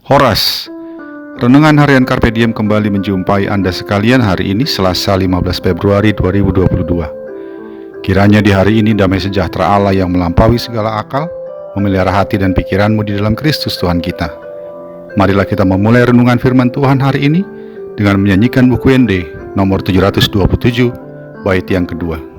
Horas, renungan harian Carpe Diem kembali menjumpai Anda sekalian hari ini Selasa 15 Februari 2022. Kiranya di hari ini damai sejahtera Allah yang melampaui segala akal memelihara hati dan pikiranmu di dalam Kristus Tuhan kita. Marilah kita memulai renungan firman Tuhan hari ini dengan menyanyikan buku ND nomor 727 bait yang kedua.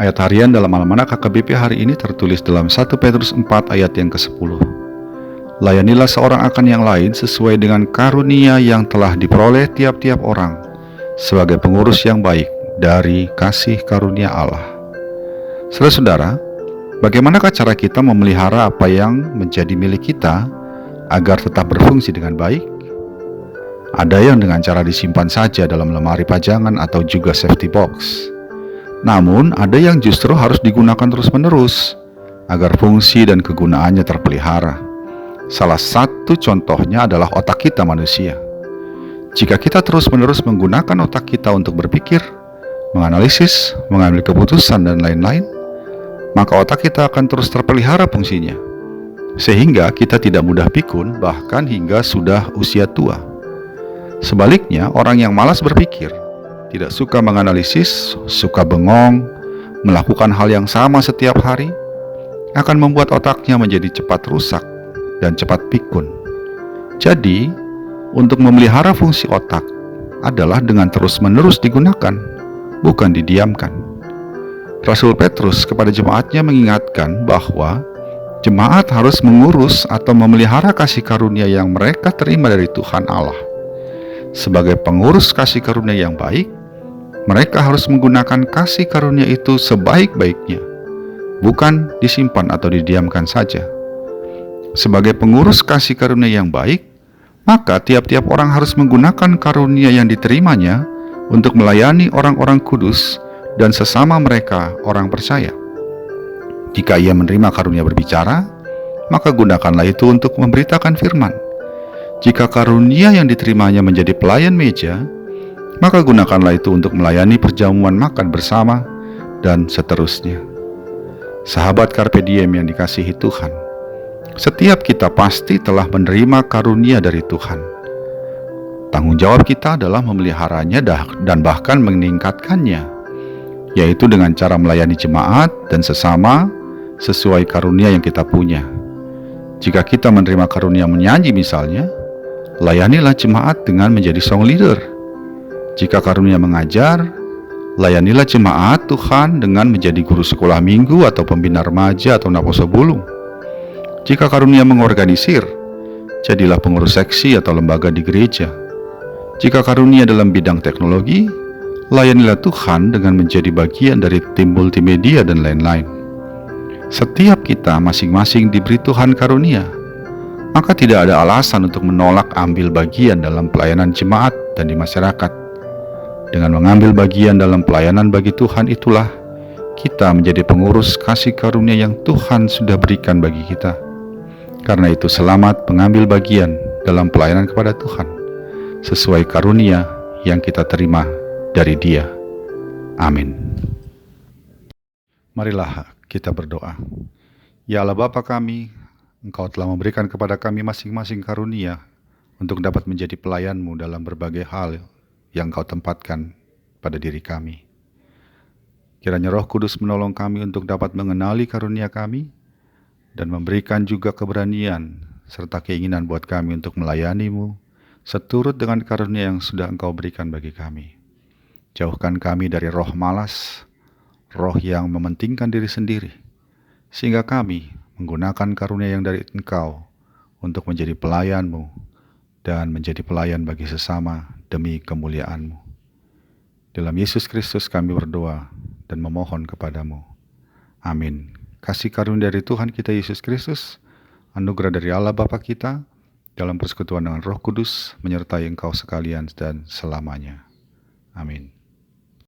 Ayat harian dalam Almanak KKBP hari ini tertulis dalam 1 Petrus 4 ayat yang ke-10. Layanilah seorang akan yang lain sesuai dengan karunia yang telah diperoleh tiap-tiap orang sebagai pengurus yang baik dari kasih karunia Allah. Saudara-saudara, bagaimanakah cara kita memelihara apa yang menjadi milik kita agar tetap berfungsi dengan baik? Ada yang dengan cara disimpan saja dalam lemari pajangan atau juga safety box. Namun, ada yang justru harus digunakan terus-menerus agar fungsi dan kegunaannya terpelihara. Salah satu contohnya adalah otak kita manusia. Jika kita terus-menerus menggunakan otak kita untuk berpikir, menganalisis, mengambil keputusan, dan lain-lain, maka otak kita akan terus terpelihara fungsinya, sehingga kita tidak mudah pikun bahkan hingga sudah usia tua. Sebaliknya, orang yang malas berpikir, tidak suka menganalisis, suka bengong, melakukan hal yang sama setiap hari, akan membuat otaknya menjadi cepat rusak dan cepat pikun. Jadi, untuk memelihara fungsi otak adalah dengan terus-menerus digunakan, bukan didiamkan. Rasul Petrus kepada jemaatnya mengingatkan bahwa jemaat harus mengurus atau memelihara kasih karunia yang mereka terima dari Tuhan Allah. Sebagai pengurus kasih karunia yang baik, mereka harus menggunakan kasih karunia itu sebaik-baiknya, bukan disimpan atau didiamkan saja. Sebagai pengurus kasih karunia yang baik, maka tiap-tiap orang harus menggunakan karunia yang diterimanya untuk melayani orang-orang kudus dan sesama mereka orang percaya. Jika ia menerima karunia berbicara, maka gunakanlah itu untuk memberitakan firman. Jika karunia yang diterimanya menjadi pelayan meja, maka gunakanlah itu untuk melayani perjamuan makan bersama, dan seterusnya. Sahabat Carpe Diem yang dikasihi Tuhan, setiap kita pasti telah menerima karunia dari Tuhan. Tanggung jawab kita adalah memeliharanya dan bahkan meningkatkannya. yaitu dengan cara melayani jemaat dan sesama sesuai karunia yang kita punya. Jika kita menerima karunia menyanyi misalnya, layanilah jemaat dengan menjadi song leader. Jika karunia mengajar, layanilah jemaat Tuhan dengan menjadi guru sekolah minggu atau pembina remaja atau naposo bulung. Jika karunia mengorganisir, jadilah pengurus seksi atau lembaga di gereja. Jika karunia dalam bidang teknologi, layanilah Tuhan dengan menjadi bagian dari tim multimedia dan lain-lain. Setiap kita masing-masing diberi Tuhan karunia, maka tidak ada alasan untuk menolak ambil bagian dalam pelayanan jemaat dan di masyarakat. Dengan mengambil bagian dalam pelayanan bagi Tuhan itulah kita menjadi pengurus kasih karunia yang Tuhan sudah berikan bagi kita. Karena itu selamat mengambil bagian dalam pelayanan kepada Tuhan sesuai karunia yang kita terima dari Dia. Amin. Marilah kita berdoa. Ya Allah Bapa kami, Engkau telah memberikan kepada kami masing-masing karunia untuk dapat menjadi pelayan-Mu dalam berbagai hal yang Engkau tempatkan pada diri kami. Kiranya Roh Kudus menolong kami untuk dapat mengenali karunia kami dan memberikan juga keberanian serta keinginan buat kami untuk melayani-Mu seturut dengan karunia yang sudah Engkau berikan bagi kami. Jauhkan kami dari roh malas, roh yang mementingkan diri sendiri, sehingga kami menggunakan karunia yang dari Engkau untuk menjadi pelayan-Mu dan menjadi pelayan bagi sesama demi kemuliaan-Mu. Dalam Yesus Kristus kami berdoa dan memohon kepadamu. Amin. Kasih karunia dari Tuhan kita Yesus Kristus, anugerah dari Allah Bapa kita, dalam persekutuan dengan Roh Kudus, menyertai engkau sekalian dan selamanya. Amin.